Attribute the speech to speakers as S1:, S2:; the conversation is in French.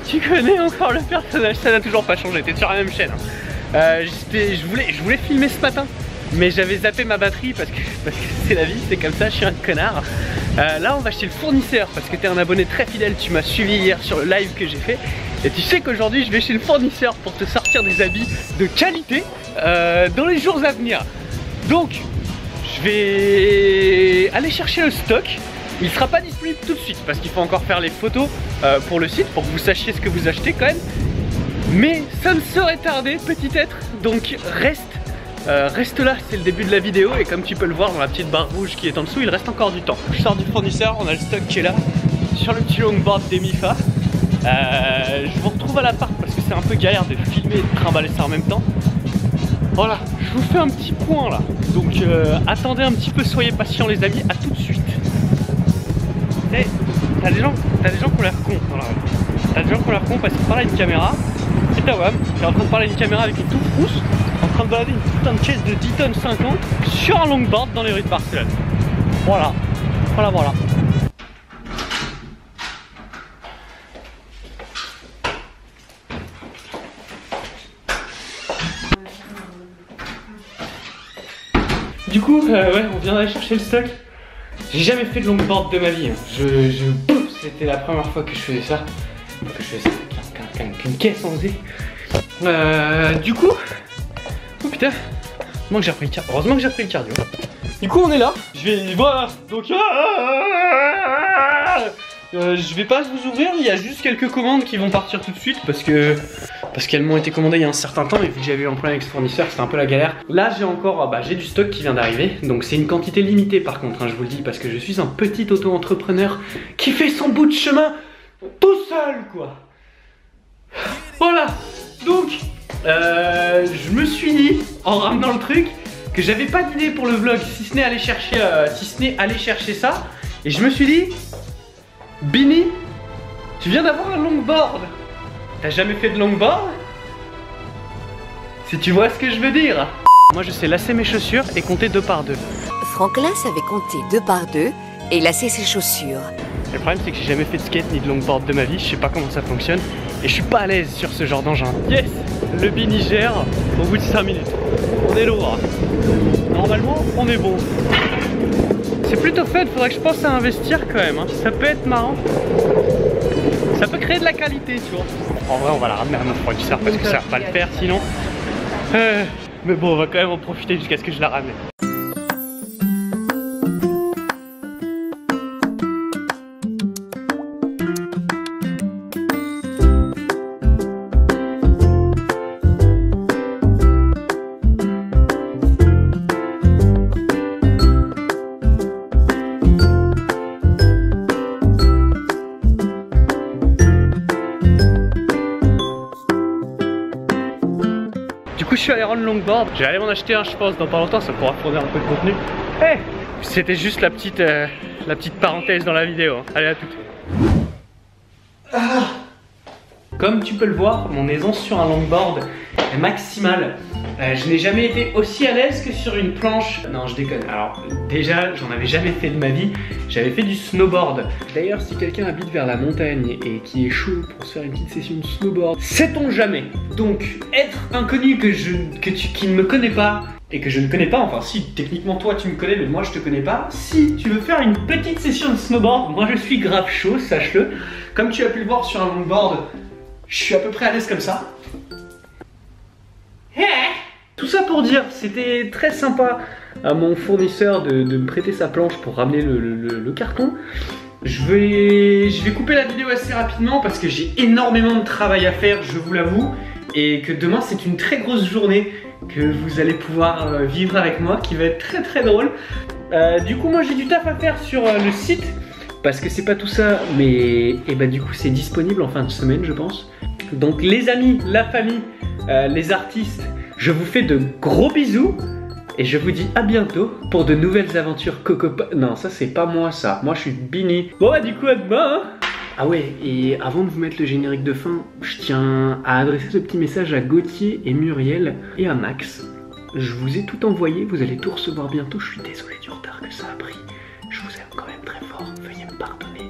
S1: tu connais encore le personnage, ça n'a toujours pas changé, t'es sur la même chaîne. Je voulais filmer ce matin, mais j'avais zappé ma batterie parce que c'est la vie, c'est comme ça, je suis un connard. Là on va chez le fournisseur parce que t'es un abonné très fidèle, tu m'as suivi hier sur le live que j'ai fait. Et tu sais qu'aujourd'hui je vais chez le fournisseur pour te sortir des habits de qualité dans les jours à venir. Donc je vais aller chercher le stock. Il sera pas disponible tout de suite parce qu'il faut encore faire les photos pour le site pour que vous sachiez ce que vous achetez quand même. Mais ça ne saurait tarder, petit être. Donc reste là, c'est le début de la vidéo. Et comme tu peux le voir dans la petite barre rouge qui est en dessous, il reste encore du temps. Je sors du fournisseur, on a le stock qui est là sur le petit longboard des Mifa. Je vous retrouve à l'appart parce que c'est un peu galère de filmer et de trimballer ça en même temps. Voilà, je vous fais un petit point là. Donc attendez un petit peu, soyez patients les amis, à tout de suite. Hey, t'as des gens qui ont l'air cons dans la rue. T'as des gens qui ont l'air cons parce qu'ils parlent à une caméra. Et t'as Wam qui est en train de parler à une caméra avec une touffe rousse, en train de balader une putain de caisse de 10 tonnes 50 sur un longboard dans les rues de Barcelone. Voilà, voilà. Du coup, ouais, on vient d'aller chercher le stock. J'ai jamais fait de longboard de ma vie. C'était la première fois que je faisais ça. Qu'une caisse en faisait. Du coup, oh putain, heureusement que j'ai repris le cardio. Du coup, on est là. Voilà. Donc, je vais pas vous ouvrir. Il y a juste quelques commandes qui vont partir tout de suite parce qu'elles m'ont été commandées il y a un certain temps. Et vu que j'avais eu un problème avec ce fournisseur, c'était un peu la galère. Là, j'ai encore, j'ai du stock qui vient d'arriver. Donc, c'est une quantité limitée par contre, hein, je vous le dis, parce que je suis un petit auto-entrepreneur qui fait son bout de chemin tout seul, quoi. Voilà. Donc, je me suis dit, en ramenant le truc, que j'avais pas d'idée pour le vlog, si ce n'est aller chercher ça. Et je me suis dit, Bini, tu viens d'avoir un longboard. T'as jamais fait de longboard? Si tu vois ce que je veux dire. Moi je sais lasser mes chaussures et compter 2 par 2.
S2: Franklin savait compter 2 par 2 et lasser ses chaussures.
S1: Le problème c'est que j'ai jamais fait de skate ni de longboard de ma vie, je sais pas comment ça fonctionne et je suis pas à l'aise sur ce genre d'engin. Yes, le Bini gère au bout de 5 minutes. On est lourd. Normalement on est bon. C'est plutôt fun, faudrait que je pense à investir quand même, hein. Ça peut être marrant. Ça peut créer de la qualité, tu vois. En vrai on va la ramener à notre fournisseur parce que ça va pas le faire sinon. Mais bon on va quand même en profiter jusqu'à ce que je la ramène. Du coup je suis allé rendre le longboard, je vais aller m'en acheter un je pense dans pas longtemps, ça pourra fournir un peu de contenu. Hey, c'était juste la petite parenthèse dans la vidéo, hein. Allez à toutes. Comme tu peux le voir, mon aisance sur un longboard est maximale. Je n'ai jamais été aussi à l'aise que sur une planche. Non, je déconne. Alors, déjà, j'en avais jamais fait de ma vie. J'avais fait du snowboard. D'ailleurs, si quelqu'un habite vers la montagne et qui est chaud pour se faire une petite session de snowboard, sait-on jamais. Donc, être inconnu qui ne me connaît pas et que je ne connais pas, enfin si, techniquement toi tu me connais, mais moi je te connais pas. Si tu veux faire une petite session de snowboard, moi je suis grave chaud, sache-le. Comme tu as pu le voir sur un longboard, je suis à peu près à l'aise comme ça. Tout ça pour dire, c'était très sympa à mon fournisseur de me prêter sa planche pour ramener le carton. Je vais couper la vidéo assez rapidement parce que j'ai énormément de travail à faire, je vous l'avoue. Et que demain c'est une très grosse journée que vous allez pouvoir vivre avec moi, qui va être très très drôle. Du coup moi j'ai du taf à faire sur le site. Parce que c'est pas tout ça, mais du coup c'est disponible en fin de semaine je pense. Donc les amis, la famille, les artistes, je vous fais de gros bisous. Et je vous dis à bientôt pour de nouvelles aventures Coco. Non ça c'est pas moi ça, moi je suis Bini. Bon du coup à demain hein. Ah ouais, et avant de vous mettre le générique de fin, je tiens à adresser ce petit message à Gauthier et Muriel et à Max. Je vous ai tout envoyé, vous allez tout recevoir bientôt, je suis désolé du retard que ça a pris. Je vous aime quand même très fort, veuillez me pardonner.